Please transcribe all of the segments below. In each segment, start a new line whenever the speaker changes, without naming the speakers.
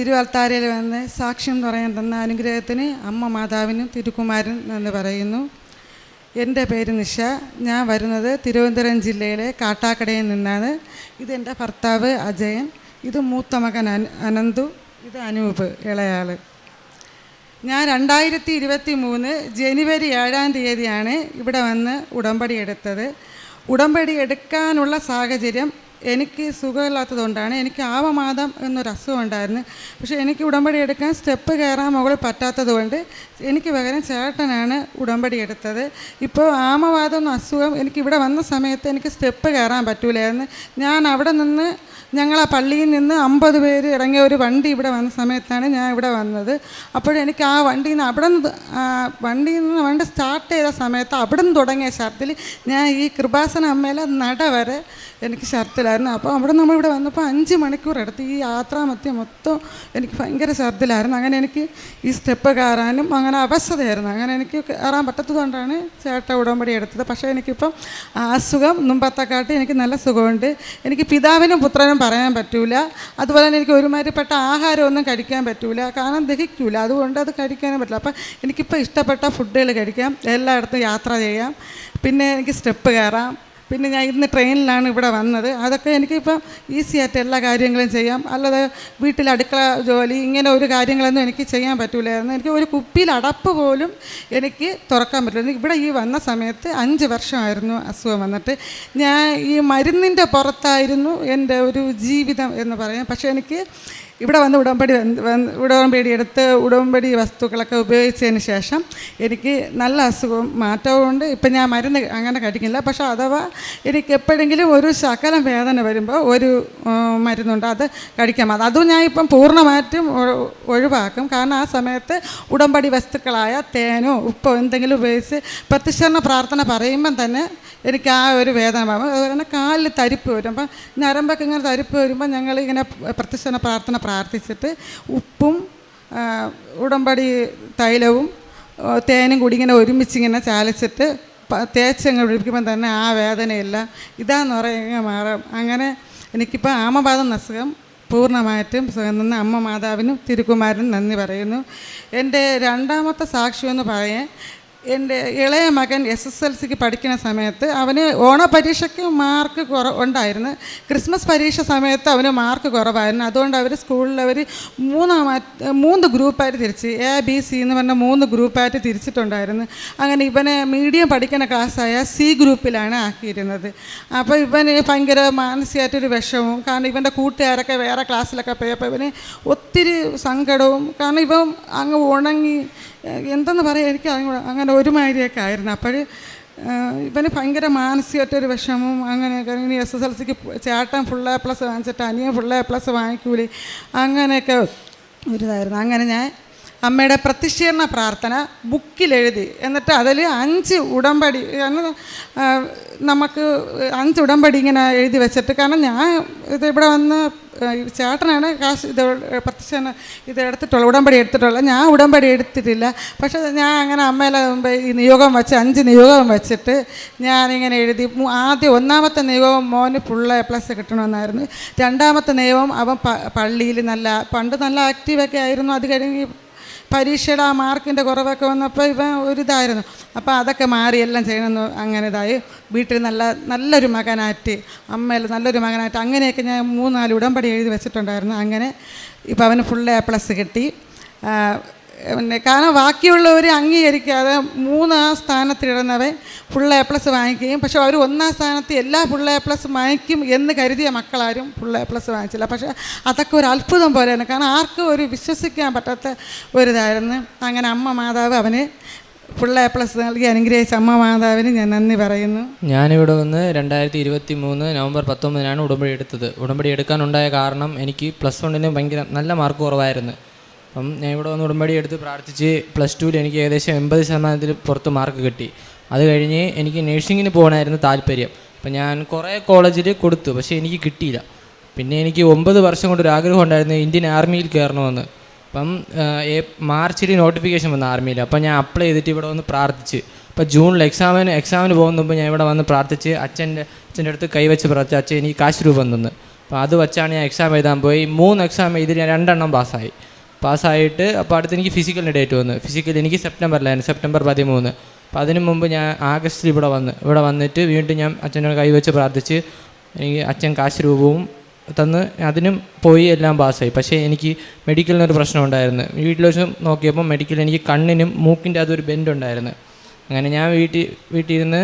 തിരുവാൽത്താരയിൽ വന്ന് സാക്ഷ്യം പറയാൻ തന്ന അനുഗ്രഹത്തിന് അമ്മ മാതാവിനും തിരുക്കുമാരനും എന്ന് പറയുന്നു. എൻ്റെ പേര് നിഷ. ഞാൻ വരുന്നത് തിരുവനന്തപുരം ജില്ലയിലെ കാട്ടാക്കടയിൽ നിന്നാണ്. ഇതെൻ്റെ ഭർത്താവ് അജയൻ, ഇത് മൂത്ത മകൻ അനന്തു, ഇത് അനൂപ് ഇളയാൾ. ഞാൻ 2023 ജനുവരി 7-ാം തീയതിയാണ് ഇവിടെ വന്ന് ഉടമ്പടി എടുത്തത്. ഉടമ്പടി എടുക്കാനുള്ള സാഹചര്യം എനിക്ക് സുഖമില്ലാത്തതുകൊണ്ടാണ്. എനിക്ക് ആവമാദം എന്നൊരു അസുഖം ഉണ്ടായിരുന്നു. പക്ഷേ എനിക്ക് ഉടമ്പടി എടുക്കാൻ സ്റ്റെപ്പ് കയറാൻ മുകളിൽ പറ്റാത്തത് കൊണ്ട് എനിക്ക് പകരം ചേട്ടനാണ് ഉടമ്പടി എടുത്തത്. ഇപ്പോൾ ആമവാദം എന്ന അസുഖം എനിക്ക് ഇവിടെ വന്ന സമയത്ത് എനിക്ക് സ്റ്റെപ്പ് കയറാൻ പറ്റൂലായിരുന്നു. ഞാൻ അവിടെ നിന്ന് ഞങ്ങൾ ആ പള്ളിയിൽ നിന്ന് 50 പേര് ഇറങ്ങിയ ഒരു വണ്ടി ഇവിടെ വന്ന സമയത്താണ് ഞാൻ ഇവിടെ വന്നത്. അപ്പോഴെനിക്ക് ആ വണ്ടിയിൽ നിന്ന് വണ്ടി സ്റ്റാർട്ട് ചെയ്ത സമയത്ത് അവിടെ നിന്ന് തുടങ്ങിയ ഛർദിൽ ഞാൻ ഈ കൃപാസന അമ്മയിലെ നട വരെ എനിക്ക് ഛർദിലായിരുന്നു. അപ്പോൾ അവിടെ നമ്മളിവിടെ വന്നപ്പോൾ 5 മണിക്കൂർ എടുത്ത് ഈ യാത്രാമധ്യം മൊത്തം എനിക്ക് ഭയങ്കര ഛർദിലായിരുന്നു. അങ്ങനെ എനിക്ക് ഈ സ്റ്റെപ്പ് കയറാനും അങ്ങനെ അവസ്ഥയായിരുന്നു. അങ്ങനെ എനിക്ക് കയറാൻ പറ്റാത്തതുകൊണ്ടാണ് ചേട്ട ഉടമ്പടി എടുത്തത്. പക്ഷേ എനിക്കിപ്പം ആ അസുഖം മുമ്പത്തെക്കാട്ടി എനിക്ക് നല്ല സുഖമുണ്ട്. എനിക്ക് പിതാവിനും പുത്രനും പറയാൻ പറ്റൂല. അതുപോലെ തന്നെ എനിക്ക് ഒരുമാതിരിപ്പെട്ട ആഹാരമൊന്നും കഴിക്കാൻ പറ്റൂല, കാരണം ദഹിക്കൂല. അതുകൊണ്ട് അത് കഴിക്കാനും പറ്റില്ല. അപ്പം എനിക്കിപ്പോൾ ഇഷ്ടപ്പെട്ട ഫുഡുകൾ കഴിക്കാം, എല്ലായിടത്തും യാത്ര ചെയ്യാം, പിന്നെ എനിക്ക് സ്റ്റെപ്പ് കയറാം. പിന്നെ ഞാൻ ഇന്ന് ട്രെയിനിലാണ് ഇവിടെ വന്നത്. അതൊക്കെ എനിക്കിപ്പം ഈസി ആയിട്ട് എല്ലാ കാര്യങ്ങളും ചെയ്യാം. അല്ലാതെ വീട്ടിൽ അടുക്കള ജോലി ഇങ്ങനെ ഒരു കാര്യങ്ങളൊന്നും എനിക്ക് ചെയ്യാൻ പറ്റൂലായിരുന്നു. എനിക്ക് ഒരു കുപ്പിയിൽ അടപ്പ് പോലും എനിക്ക് തുറക്കാൻ പറ്റില്ല. ഇവിടെ ഈ വന്ന സമയത്ത് 5 വർഷമായിരുന്നു അസുഖം വന്നിട്ട്. ഞാൻ ഈ മരുന്നിൻ്റെ പുറത്തായിരുന്നു എൻ്റെ ഒരു ജീവിതം എന്ന് പറയാം. പക്ഷേ എനിക്ക് ഇവിടെ വന്ന് ഉടമ്പടി എടുത്ത് ഉടമ്പടി വസ്തുക്കളൊക്കെ ഉപയോഗിച്ചതിന് ശേഷം എനിക്ക് നല്ല അസുഖം മാറ്റമുണ്ട്. ഇപ്പം ഞാൻ മരുന്ന് അങ്ങനെ കഴിക്കില്ല. പക്ഷേ അഥവാ എനിക്ക് എപ്പോഴെങ്കിലും ഒരു ശകലം വേദന വരുമ്പോൾ ഒരു മരുന്നുണ്ട്, അത് കഴിക്കാം. അതും ഞാൻ ഇപ്പം പൂർണ്ണമായിട്ടും ഒഴിവാക്കും. കാരണം ആ സമയത്ത് ഉടമ്പടി വസ്തുക്കളായ തേനോ ഉപ്പോ എന്തെങ്കിലും ഉപയോഗിച്ച് പ്രത്യക്ഷണ പ്രാർത്ഥന പറയുമ്പം തന്നെ എനിക്ക് ആ ഒരു വേദന ആകും. അതുപോലെ തന്നെ കാലിൽ തരിപ്പ് വരും. അപ്പം ഞരമ്പൊക്കെ ഇങ്ങനെ തരിപ്പ് വരുമ്പോൾ ഞങ്ങളിങ്ങനെ പ്രത്യക്ഷണ പ്രാർത്ഥന പ്രാർത്ഥിച്ചിട്ട് ഉപ്പും ഉടമ്പടി തൈലവും തേനും കൂടി ഇങ്ങനെ ഒരുമിച്ചിങ്ങനെ ചാലിച്ചിട്ട് തേച്ചങ്ങ് പിടിപ്പിക്കുമ്പോൾ തന്നെ ആ വേദനയില്ല ഇതാന്ന് പറയുക മാറാം. അങ്ങനെ എനിക്കിപ്പോൾ ആമവാദം അസുഖം പൂർണ്ണമായിട്ടും സുഖം തന്ന അമ്മ മാതാവിനും തിരുക്കുമാരനും നന്ദി പറയുന്നു. എൻ്റെ രണ്ടാമത്തെ സാക്ഷ്യം എന്ന് പറയാൻ, എൻ്റെ ഇളയ മകൻ SSLCക്ക് പഠിക്കുന്ന സമയത്ത് അവന് ഓണപരീക്ഷയ്ക്ക് മാർക്ക് ഉണ്ടായിരുന്നു. ക്രിസ്മസ് പരീക്ഷ സമയത്ത് അവന് മാർക്ക് കുറവായിരുന്നു. അതുകൊണ്ട് അവർ സ്കൂളിൽ 3 ഗ്രൂപ്പായിട്ട് തിരിച്ച് ABC എന്ന് പറഞ്ഞ 3 ഗ്രൂപ്പായിട്ട് തിരിച്ചിട്ടുണ്ടായിരുന്നു. അങ്ങനെ ഇവനെ മീഡിയം പഠിക്കുന്ന ക്ലാസ്സായ C ഗ്രൂപ്പിലാണ് ആക്കിയിരുന്നത്. അപ്പോൾ ഇവന് ഭയങ്കര മാനസികമായിട്ടൊരു വിഷമവും, കാരണം ഇവൻ്റെ കൂട്ടുകാരൊക്കെ വേറെ ക്ലാസ്സിലൊക്കെ പോയപ്പോൾ ഇവന് ഒത്തിരി സങ്കടവും, കാരണം ഇവൻ അങ്ങ് ഉണങ്ങി എന്തെന്ന് പറയാം, എനിക്ക് അങ്ങനെ ഒരുമാതിരിയൊക്കെ ആയിരുന്നു. അപ്പോൾ ഇവന് ഭയങ്കര മാനസികമായിട്ടൊരു വിഷമവും അങ്ങനെയൊക്കെ. ഇനി SSLCക്ക് ചേട്ടൻ ഫുൾ A+ വാങ്ങിച്ചിട്ട് അനിയൻ ഫുൾ A+ വാങ്ങിക്കൂലേ, അങ്ങനെയൊക്കെ ഒരിതായിരുന്നു. അങ്ങനെ ഞാൻ അമ്മയുടെ പ്രത്യക്ഷീകരണ പ്രാർത്ഥന ബുക്കിലെഴുതി, എന്നിട്ട് അതിൽ 5 ഉടമ്പടി, നമുക്ക് 5 ഉടമ്പടി ഇങ്ങനെ എഴുതി വെച്ചിട്ട്, കാരണം ഞാൻ ഇവിടെ വന്ന് ചേട്ടനാണ് കാശ് പ്രത്യക്ഷീകരണ എടുത്തിട്ടുള്ളത്, ഉടമ്പടി എടുത്തിട്ടുള്ളത്. ഞാൻ ഉടമ്പടി എടുത്തിട്ടില്ല. പക്ഷേ ഞാൻ അങ്ങനെ അമ്മയിലെ മുമ്പ് ഈ നിയോഗം വെച്ച് 5 നിയോഗം വെച്ചിട്ട് ഞാനിങ്ങനെ എഴുതി. ആദ്യം 1ാമത്തെ നിയോഗം മോന് ഫുൾ A+ കിട്ടണമെന്നായിരുന്നു. 2ാമത്തെ നിയോഗം അവൻ പള്ളിയിൽ പണ്ട് നല്ല ആക്റ്റീവൊക്കെ ആയിരുന്നു. അത് കഴിഞ്ഞ് പരീക്ഷയുടെ ആ മാർക്കിൻ്റെ കുറവൊക്കെ വന്നപ്പോൾ ഇവൻ ഒരിതായിരുന്നു. അപ്പോൾ അതൊക്കെ മാറി എല്ലാം ചെയ്യണമെന്ന് അങ്ങനെ ഇതായി. വീട്ടിൽ നല്ലൊരു മകനായിട്ട്, അമ്മയിൽ നല്ലൊരു മകനായിട്ട്, അങ്ങനെയൊക്കെ ഞാൻ 3-4 ഉടമ്പടി എഴുതി വെച്ചിട്ടുണ്ടായിരുന്നു. അങ്ങനെ ഇപ്പോൾ അവന് ഫുൾ A+ കിട്ടി. പിന്നെ കാരണം ബാക്കിയുള്ളവർ അംഗീകരിക്കാതെ 3ാം സ്ഥാനത്തിടുന്നവൻ ഫുൾ A+ വാങ്ങിക്കുകയും, പക്ഷേ അവർ 1ാം സ്ഥാനത്ത് എല്ലാ ഫുൾ A+ വാങ്ങിക്കും എന്ന് കരുതിയ മക്കളാരും ഫുൾ A+ വാങ്ങിച്ചില്ല. പക്ഷേ അതൊക്കെ ഒരു അത്ഭുതം പോലെയാണ്, കാരണം ആർക്കും ഒരു വിശ്വസിക്കാൻ പറ്റാത്ത ഒരിതായിരുന്നു. അങ്ങനെ അമ്മ മാതാവ് അവന് ഫുൾ A+ നൽകി അനുഗ്രഹിച്ച അമ്മ മാതാവിന് ഞാൻ നന്ദി പറയുന്നു.
ഞാനിവിടെ വന്ന് 2023 നവംബർ 19 ഉടമ്പടി എടുത്തത്. ഉടമ്പടി എടുക്കാനുണ്ടായ കാരണം, എനിക്ക് +1 ഭയങ്കര നല്ല മാർക്ക് കുറവായിരുന്നു. അപ്പം ഞാൻ ഇവിടെ വന്ന് ഉടമ്പടി എടുത്ത് പ്രാർത്ഥിച്ച് +2 എനിക്ക് ഏകദേശം 80% പുറത്ത് മാർക്ക് കിട്ടി. അത് കഴിഞ്ഞ് എനിക്ക് നഴ്സിങ്ങിന് പോകണമായിരുന്നു താല്പര്യം. അപ്പം ഞാൻ കുറേ കോളേജിൽ കൊടുത്തു, പക്ഷേ എനിക്ക് കിട്ടിയില്ല. പിന്നെ എനിക്ക് 9 വർഷം കൊണ്ടൊരു ആഗ്രഹം ഉണ്ടായിരുന്നു ഇന്ത്യൻ ആർമിയിൽ കയറണമെന്ന്. അപ്പം മാർച്ചിൽ നോട്ടിഫിക്കേഷൻ വന്നു ആർമിയിൽ. അപ്പം ഞാൻ അപ്ലൈ ചെയ്തിട്ട് ഇവിടെ വന്ന് പ്രാർത്ഥിച്ച്. അപ്പോൾ ജൂണിൽ എക്സാമിന് പോകുന്ന മുമ്പ് ഞാൻ ഇവിടെ വന്ന് പ്രാർത്ഥിച്ച് അച്ഛൻ്റെ അടുത്ത് കൈവച്ച് പ്രാർത്ഥിച്ച്, അച്ഛൻ എനിക്ക് കാശ് രൂപം തന്നു. അപ്പോൾ അത് വച്ചാണ് ഞാൻ എക്സാം എഴുതാൻ പോയി. 3 എക്സാം എഴുതി ഞാൻ 2 എണ്ണം പാസ്സായിട്ട് അപ്പോൾ അടുത്ത് എനിക്ക് ഫിസിക്കലിൻ്റെ ഡേറ്റ് വന്നു. ഫിസിക്കൽ എനിക്ക് സെപ്റ്റംബറിലായിരുന്നു, സെപ്റ്റംബർ 13. അപ്പോൾ അതിന് മുമ്പ് ഞാൻ ആഗസ്റ്റിൽ ഇവിടെ വന്നിട്ട് വീണ്ടും ഞാൻ അച്ഛനോട് കൈവച്ച് പ്രാർത്ഥിച്ച് എനിക്ക് അച്ഛൻ കാശ് രൂപവും തന്ന് അതിനും പോയി, എല്ലാം പാസ്സായി. പക്ഷേ എനിക്ക് മെഡിക്കലിനൊരു പ്രശ്നം ഉണ്ടായിരുന്നു. വീട്ടിൽ വെച്ച് നോക്കിയപ്പോൾ മെഡിക്കൽ എനിക്ക് കണ്ണിനും മൂക്കിൻ്റെ അതൊരു ബെൻഡ് ഉണ്ടായിരുന്നു. അങ്ങനെ ഞാൻ വീട്ടിൽ ഇരുന്ന്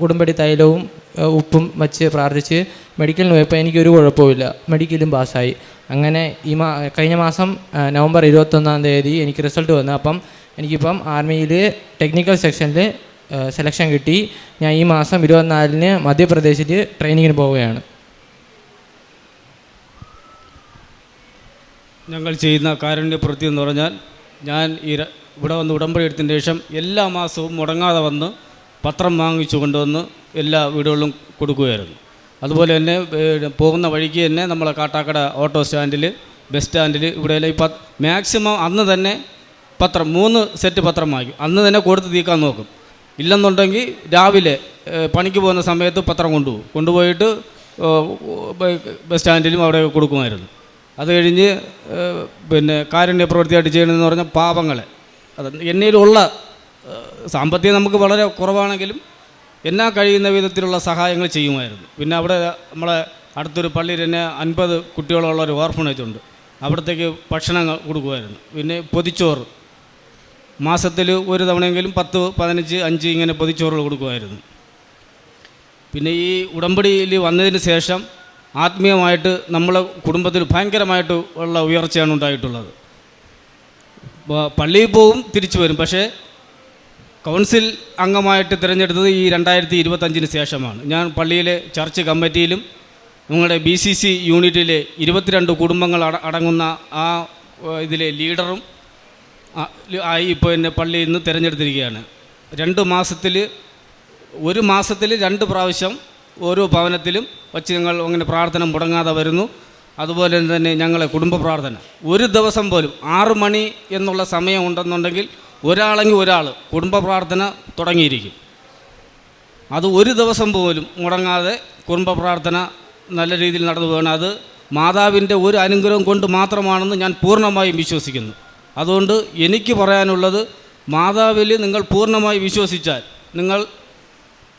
ഉടമ്പടി തൈലവും ഉപ്പും വച്ച് പ്രാർത്ഥിച്ച് മെഡിക്കലിന് പോയപ്പോൾ എനിക്കൊരു കുഴപ്പമില്ല, മെഡിക്കലും പാസ്സായി. അങ്ങനെ കഴിഞ്ഞ മാസം നവംബർ 21 എനിക്ക് റിസൾട്ട് വന്നു. അപ്പം എനിക്കിപ്പം ആർമിയിൽ ടെക്നിക്കൽ സെക്ഷനിൽ സെലക്ഷൻ കിട്ടി. ഞാൻ ഈ മാസം 24 മധ്യപ്രദേശിൽ ട്രെയിനിങ്ങിന് പോവുകയാണ്.
ഞങ്ങൾ ചെയ്യുന്ന കാരുണ്യപ്രവൃത്തി എന്ന് പറഞ്ഞാൽ, ഞാൻ ഇവിടെ വന്ന് ഉടമ്പടി എടുത്തതിന് ശേഷം എല്ലാ മാസവും മുടങ്ങാതെ വന്ന് പത്രം വാങ്ങിച്ചു കൊണ്ടുവന്ന് എല്ലാ വീടുകളിലും കൊടുക്കുകയായിരുന്നു. അതുപോലെ തന്നെ പോകുന്ന വഴിക്ക് തന്നെ നമ്മളെ കാട്ടാക്കട ഓട്ടോ സ്റ്റാൻഡിൽ, ബസ് സ്റ്റാൻഡിൽ, ഇവിടെയെല്ലാം മാക്സിമം അന്ന് തന്നെ 3 സെറ്റ് പത്രം വാങ്ങിക്കും. അന്ന് തന്നെ കൊടുത്ത് തീർക്കാൻ നോക്കും. ഇല്ലെന്നുണ്ടെങ്കിൽ രാവിലെ പണിക്ക് പോകുന്ന സമയത്ത് പത്രം കൊണ്ടുപോയിട്ട് ബസ് സ്റ്റാൻഡിലും അവിടെ കൊടുക്കുമായിരുന്നു. അത് കഴിഞ്ഞ് പിന്നെ കാരുണ്യ പ്രവൃത്തിയായിട്ട് ചെയ്യണമെന്ന് പറഞ്ഞാൽ പാവങ്ങളെ, അത് എന്നതിലുള്ള സാമ്പത്തികം നമുക്ക് വളരെ കുറവാണെങ്കിലും എന്നാ കഴിയുന്ന വിധത്തിലുള്ള സഹായങ്ങൾ ചെയ്യുമായിരുന്നു. പിന്നെ അവിടെ നമ്മളെ അടുത്തൊരു പള്ളിയിൽ തന്നെ 50 കുട്ടികളുള്ള ഒരു ഓർഫണേജ് ഉണ്ട്. അവിടത്തേക്ക് ഭക്ഷണം കൊടുക്കുമായിരുന്നു. പിന്നെ പൊതിച്ചോറ് മാസത്തിൽ ഒരു തവണയെങ്കിലും 10, 15, 5 ഇങ്ങനെ പൊതിച്ചോറുകൾ കൊടുക്കുമായിരുന്നു. പിന്നെ ഈ ഉടമ്പടിയിൽ വന്നതിന് ശേഷം ആത്മീയമായിട്ട് നമ്മളെ കുടുംബത്തിൽ ഭയങ്കരമായിട്ട് ഉള്ള ഉയർച്ചയാണ് ഉണ്ടായിട്ടുള്ളത്. പള്ളിയിൽ പോവും, തിരിച്ചു വരും. പക്ഷേ കൗൺസിൽ അംഗമായിട്ട് തിരഞ്ഞെടുത്തത് ഈ 2025 ശേഷമാണ്. ഞാൻ പള്ളിയിലെ ചർച്ച് കമ്മിറ്റിയിലും നിങ്ങളുടെ BCC യൂണിറ്റിലെ 22 കുടുംബങ്ങൾ അടങ്ങുന്ന ആ ഇതിലെ ലീഡറും ആയി ഇപ്പോൾ എന്നെ പള്ളിയിൽ നിന്ന് തിരഞ്ഞെടുത്തിരിക്കുകയാണ്. 1 മാസത്തിൽ 2 പ്രാവശ്യം ഓരോ ഭവനത്തിലും വച്ച് ഞങ്ങൾ അങ്ങനെ പ്രാർത്ഥന മുടങ്ങാതെ വരുന്നു. അതുപോലെ തന്നെ ഞങ്ങളെ കുടുംബ പ്രാർത്ഥന ഒരു ദിവസം പോലും 6 മണി എന്നുള്ള സമയം ഉണ്ടെന്നുണ്ടെങ്കിൽ ഒരാളെങ്കിൽ ഒരാൾ കുടുംബ പ്രാർത്ഥന തുടങ്ങിയിരിക്കും. അത് ഒരു ദിവസം പോലും മുടങ്ങാതെ കുടുംബ പ്രാർത്ഥന നല്ല രീതിയിൽ നടന്നു പോകണം. അത് മാതാവിൻ്റെ ഒരു അനുഗ്രഹം കൊണ്ട് മാത്രമാണെന്ന് ഞാൻ പൂർണ്ണമായും വിശ്വസിക്കുന്നു. അതുകൊണ്ട് എനിക്ക് പറയാനുള്ളത്, മാതാവിൽ നിങ്ങൾ പൂർണ്ണമായി വിശ്വസിച്ചാൽ നിങ്ങൾ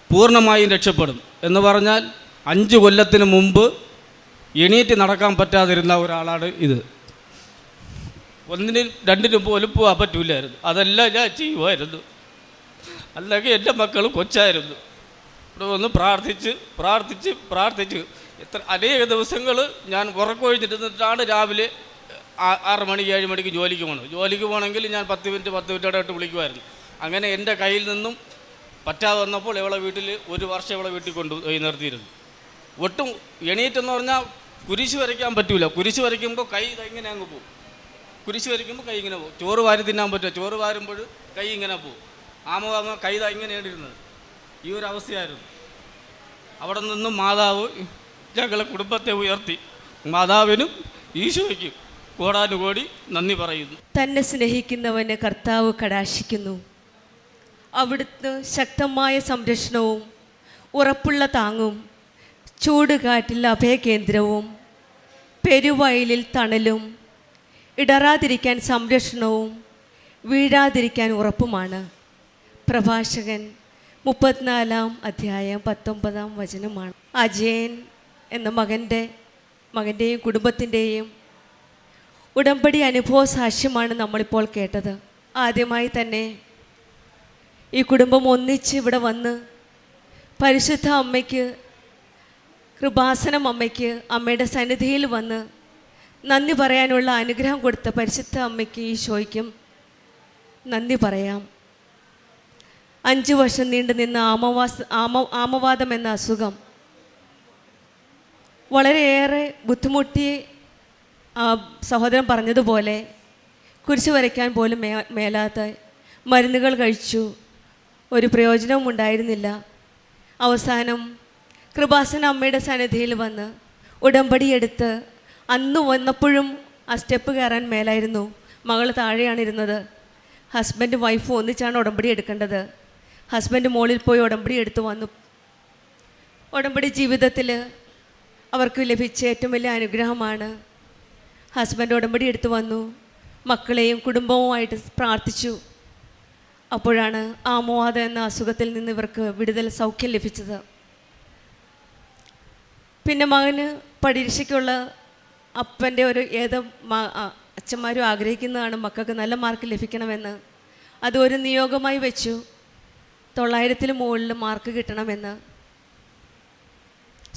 പൂർണ്ണമായും രക്ഷപ്പെടും. എന്ന് പറഞ്ഞാൽ 5 കൊല്ലത്തിന് മുമ്പ് എണീറ്റ് നടക്കാൻ പറ്റാതിരുന്ന ഒരാളാണ് ഇത്. 1, 2 പോലും പോകാൻ പറ്റൂലായിരുന്നു. അതെല്ലാം ഞാൻ ചെയ്യുമായിരുന്നു. അല്ലെങ്കിൽ എൻ്റെ മക്കൾ കൊച്ചായിരുന്നു. ഇവിടെ വന്ന് പ്രാർത്ഥിച്ച് അനേക ദിവസങ്ങൾ ഞാൻ ഉറക്കൊഴിഞ്ഞിരുന്നിട്ടാണ് രാവിലെ 6 മണിക്ക് 7 മണിക്ക് ജോലിക്ക് പോകണമെങ്കിൽ ഞാൻ 10 മിനിറ്റ് ഇടവിട്ട് വിളിക്കുമായിരുന്നു. അങ്ങനെ എൻ്റെ കയ്യിൽ നിന്നും പറ്റാതെ വന്നപ്പോൾ ഇവളെ വീട്ടിൽ 1 വർഷം ഇവളെ വീട്ടിൽ കൊണ്ടുപോയി നിർത്തിയിരുന്നു. ഒട്ടും എണീറ്റെന്ന് പറഞ്ഞാൽ കുരിശ് വരയ്ക്കാൻ പറ്റൂല. കുരിശ് വരയ്ക്കുമ്പോൾ കൈ ഇങ്ങനെ അങ്ങ് പോകും. കുരിശ് വരയ്ക്കുമ്പോൾ കൈ ഇങ്ങനെ പോകും. ചോറ് വാരി തിന്നാൻ പറ്റുക, ചോറ് വാരുമ്പോൾ കൈ ഇങ്ങനെ പോകും. ആമ കൈ ഇങ്ങനെയാണ് ഇരുന്നത്. ഈ ഒരു അവസ്ഥയായിരുന്നു. അവിടെ നിന്നും മാതാവ് ഞങ്ങളെ കുടുംബത്തെ ഉയർത്തി. മാതാവിനും ഈശോയ്ക്കും കോടാനുകോടി നന്ദി പറയുന്നു.
തന്നെ സ്നേഹിക്കുന്നവന് കർത്താവ് കടാക്ഷിക്കുന്നു. അവിടുന്ന് ശക്തമായ സംരക്ഷണവും ഉറപ്പുള്ള താങ്ങും, ചൂടുകാറ്റിൽ അഭയകേന്ദ്രവും, പെരുവയലിൽ തണലും, ഇടറാതിരിക്കാൻ സംരക്ഷണവും, വീഴാതിരിക്കാൻ ഉറപ്പുമാണ്. പ്രഭാഷകൻ 34-ാം അധ്യായം 19-ാം വചനമാണ്. അജയൻ എന്ന മകൻ്റെയും കുടുംബത്തിൻ്റെയും ഉടമ്പടി അനുഭവ സാക്ഷ്യമാണ് നമ്മളിപ്പോൾ കേട്ടത്. ആദ്യമായി തന്നെ ഈ കുടുംബം ഒന്നിച്ച് ഇവിടെ വന്ന് പരിശുദ്ധ അമ്മയ്ക്ക്, കൃപാസനം അമ്മയ്ക്ക്, അമ്മയുടെ സന്നിധിയിൽ വന്ന് നന്ദി പറയാനുള്ള അനുഗ്രഹം കൊടുത്ത പരിശുദ്ധ അമ്മയ്ക്ക്, ഈശോയ്ക്കും നന്ദി പറയാം. 5 വർഷം നീണ്ടു നിന്ന ആമവാദം എന്ന അസുഖം വളരെയേറെ ബുദ്ധിമുട്ടി. സഹോദരൻ പറഞ്ഞതുപോലെ കുരിശ് വരയ്ക്കാൻ പോലും മേലാത്ത മരുന്നുകൾ കഴിച്ചു, ഒരു പ്രയോജനവും ഉണ്ടായിരുന്നില്ല. അവസാനം കൃപാസന അമ്മയുടെ സന്നിധിയിൽ വന്ന് ഉടമ്പടി എടുത്ത്, അന്ന് വന്നപ്പോഴും ആ സ്റ്റെപ്പ് കയറാൻ മേലായിരുന്നു. മകൾ താഴെയാണ് ഇരുന്നത്. ഹസ്ബൻഡ് വൈഫ് ഒന്നിച്ചാണ് ഉടമ്പടി എടുക്കേണ്ടത്. ഹസ്ബൻഡ് മുകളിൽ പോയി ഉടമ്പടി എടുത്തു വന്നു. ഉടമ്പടി ജീവിതത്തിൽ അവർക്ക് ലഭിച്ച ഏറ്റവും വലിയ അനുഗ്രഹമാണ്. ഹസ്ബൻഡ് ഉടമ്പടി എടുത്തു വന്നു, മക്കളെയും കുടുംബവുമായിട്ട് പ്രാർത്ഥിച്ചു. അപ്പോഴാണ് ആമോവാദം എന്ന അസുഖത്തിൽ നിന്ന് ഇവർക്ക് വിടുതൽ സൗഖ്യം ലഭിച്ചത്. പിന്നെ മകന് പരീക്ഷയ്ക്കുള്ള അപ്പൻ്റെ ഒരു അച്ഛന്മാരും ആഗ്രഹിക്കുന്നതാണ് മക്കൾക്ക് നല്ല മാർക്ക് ലഭിക്കണമെന്ന്. അത് ഒരു നിയോഗമായി വെച്ചു, 900-ൽ മുകളിൽ മാർക്ക് കിട്ടണമെന്ന്.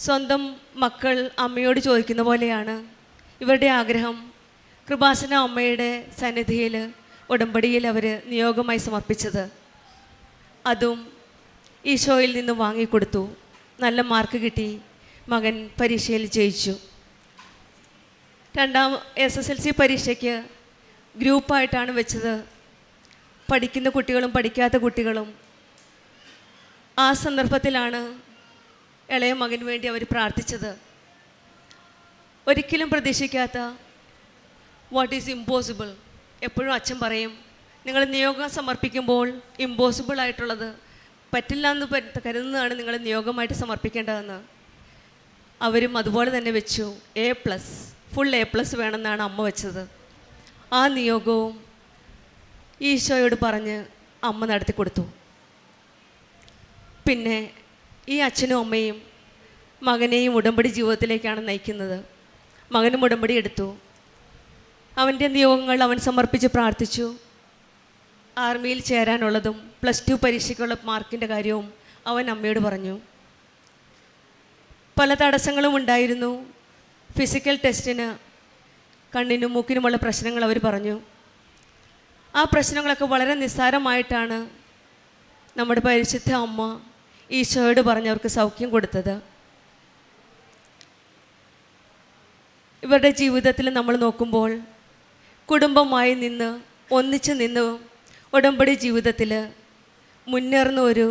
സ്വന്തം മക്കൾ അമ്മയോട് ചോദിക്കുന്ന പോലെയാണ് ഇവരുടെ ആഗ്രഹം. കൃപാസന അമ്മയുടെ സന്നിധിയിൽ ഉടമ്പടിയിൽ അവർ നിയോഗമായി സമർപ്പിച്ചത്. അതും ഈശോയിൽ നിന്ന് വാങ്ങിക്കൊടുത്തു. നല്ല മാർക്ക് കിട്ടി, മകൻ പരീക്ഷയിൽ ജയിച്ചു. രണ്ടാം SSLC പരീക്ഷയ്ക്ക് ഗ്രൂപ്പായിട്ടാണ് വെച്ചത്, പഠിക്കുന്ന കുട്ടികളും പഠിക്കാത്ത കുട്ടികളും. ആ സന്ദർഭത്തിലാണ് ഇളയ മകന് വേണ്ടി അവർ പ്രാർത്ഥിച്ചത്. ഒരിക്കലും പ്രതീക്ഷിക്കാത്ത വാട്ട് ഈസ് ഇമ്പോസിബിൾ. എപ്പോഴും അച്ഛൻ പറയും, നിങ്ങൾ നിയോഗം സമർപ്പിക്കുമ്പോൾ ഇമ്പോസിബിൾ ആയിട്ടുള്ളത് പറ്റില്ല എന്ന് കരുതുന്നതാണ് നിങ്ങൾ നിയോഗമായിട്ട് സമർപ്പിക്കേണ്ടതെന്ന്. അവരും അതുപോലെ തന്നെ വെച്ചു. A+, ഫുൾ A+ വേണമെന്നാണ് അമ്മ വെച്ചത്. ആ നിയോഗവും ഈശോയോട് പറഞ്ഞ് അമ്മ നടത്തി കൊടുത്തു. പിന്നെ ഈ അച്ഛനും അമ്മയും മകനെയും ഉടമ്പടി ജീവിതത്തിലേക്കാണ് നയിക്കുന്നത്. മകനും ഉടമ്പടി എടുത്തു. അവൻ്റെ നിയോഗങ്ങൾ അവൻ സമർപ്പിച്ച് പ്രാർത്ഥിച്ചു. ആർമിയിൽ ചേരാനുള്ളതും +2 പരീക്ഷയ്ക്കുള്ള മാർക്കിൻ്റെ കാര്യവും അവൻ അമ്മയോട് പറഞ്ഞു. പല തടസ്സങ്ങളും ഉണ്ടായിരുന്നു. ഫിസിക്കൽ ടെസ്റ്റിന് കണ്ണിനും മൂക്കിനുമുള്ള പ്രശ്നങ്ങൾ അവർ പറഞ്ഞു. ആ പ്രശ്നങ്ങളൊക്കെ വളരെ നിസ്സാരമായിട്ടാണ് നമ്മുടെ പരിശുദ്ധ അമ്മ ഈശോയോട് പറഞ്ഞവർക്ക് സൗഖ്യം കൊടുത്തത്. ഇവരുടെ ജീവിതത്തിൽ നമ്മൾ നോക്കുമ്പോൾ കുടുംബമായി നിന്ന് ഒന്നിച്ച് നിന്ന് ഉടമ്പടി ജീവിതത്തിൽ മുന്നേറുന്ന ഒരു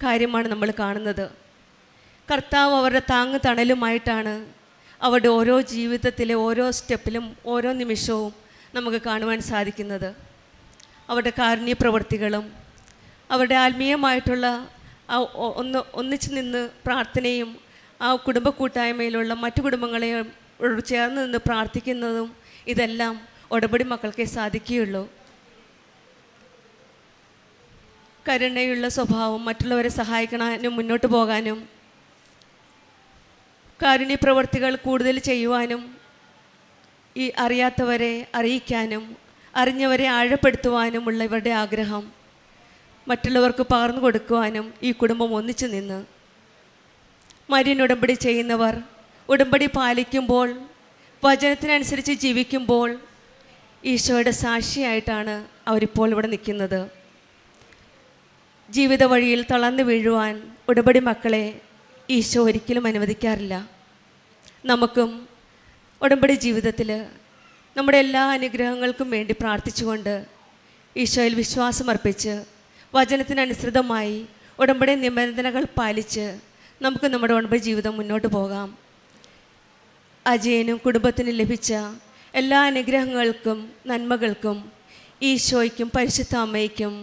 കാര്യമാണ് നമ്മൾ കാണുന്നത്. കർത്താവ് അവരുടെ താങ്ങ് തണലുമായിട്ടാണ് അവരുടെ ഓരോ ജീവിതത്തിലെ ഓരോ സ്റ്റെപ്പിലും ഓരോ നിമിഷവും നമുക്ക് കാണുവാൻ സാധിക്കുന്നത്. അവരുടെ കാരുണ്യ പ്രവൃത്തികളും അവരുടെ ആത്മീയമായിട്ടുള്ള ആ ഒന്നിച്ച് നിന്ന് പ്രാർത്ഥനയും ആ കുടുംബ കൂട്ടായ്മയിലുള്ള മറ്റു കുടുംബങ്ങളെയും ചേർന്ന് നിന്ന് പ്രാർത്ഥിക്കുന്നതും ഇതെല്ലാം ഉടമ്പടി മക്കൾക്കേ സാധിക്കുകയുള്ളൂ. കരുണയുള്ള സ്വഭാവം, മറ്റുള്ളവരെ സഹായിക്കാനും മുന്നോട്ട് പോകാനും കാരുണ്യ പ്രവർത്തികൾ കൂടുതൽ ചെയ്യുവാനും ഈ അറിയാത്തവരെ അറിയിക്കാനും അറിഞ്ഞവരെ ആഴപ്പെടുത്തുവാനുമുള്ള ഇവരുടെ ആഗ്രഹം മറ്റുള്ളവർക്ക് പകർന്നു കൊടുക്കുവാനും ഈ കുടുംബം ഒന്നിച്ചു നിന്ന് മരിയൻ ഉടമ്പടി ചെയ്യുന്നവർ ഉടമ്പടി പാലിക്കുമ്പോൾ വചനത്തിനനുസരിച്ച് ജീവിക്കുമ്പോൾ ഈശോയുടെ സാക്ഷിയായിട്ടാണ് അവരിപ്പോൾ ഇവിടെ നിൽക്കുന്നത്. ജീവിത വഴിയിൽ തളർന്നു വീഴുവാൻ ഉടമ്പടി മക്കളെ ഈശോ ഒരിക്കലും അനുവദിക്കാറില്ല. നമുക്കും ഉടമ്പടി ജീവിതത്തിൽ നമ്മുടെ എല്ലാ അനുഗ്രഹങ്ങൾക്കും വേണ്ടി പ്രാർത്ഥിച്ചുകൊണ്ട് ഈശോയിൽ വിശ്വാസമർപ്പിച്ച് വചനത്തിനനുസൃതമായി ഉടമ്പടി നിബന്ധനകൾ പാലിച്ച് നമുക്ക് നമ്മുടെ ഉടമ്പടി ജീവിതം മുന്നോട്ട് പോകാം. അജയനും കുടുംബത്തിനും ലഭിച്ച എല്ലാ അനുഗ്രഹങ്ങൾക്കും നന്മകൾക്കും ഈശോയ്ക്കും പരിശുദ്ധ അമ്മയ്ക്കും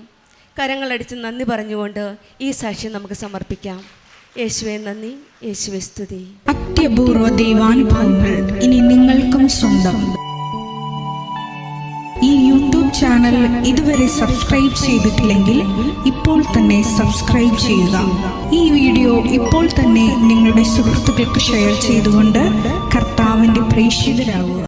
കരങ്ങളടിച്ച് നന്ദി പറഞ്ഞുകൊണ്ട് ഈ സാക്ഷ്യം നമുക്ക് സമർപ്പിക്കാം. യേശുവേ നന്ദി, യേശുവേ സ്തുതി.
അത്യപൂർവ ദൈവാനുഭവങ്ങൾ ഇനി നിങ്ങൾക്കും സ്വന്തം. ഈ യൂട്യൂബ് ചാനൽ ഇതുവരെ സബ്സ്ക്രൈബ് ചെയ്തിട്ടില്ലെങ്കിൽ ഇപ്പോൾ തന്നെ സബ്സ്ക്രൈബ് ചെയ്യുക. ഈ വീഡിയോ ഇപ്പോൾ തന്നെ നിങ്ങളുടെ സുഹൃത്തുക്കൾക്ക് ഷെയർ ചെയ്തുകൊണ്ട് കർത്താവിൻ്റെ പ്രേക്ഷിതരാകുക.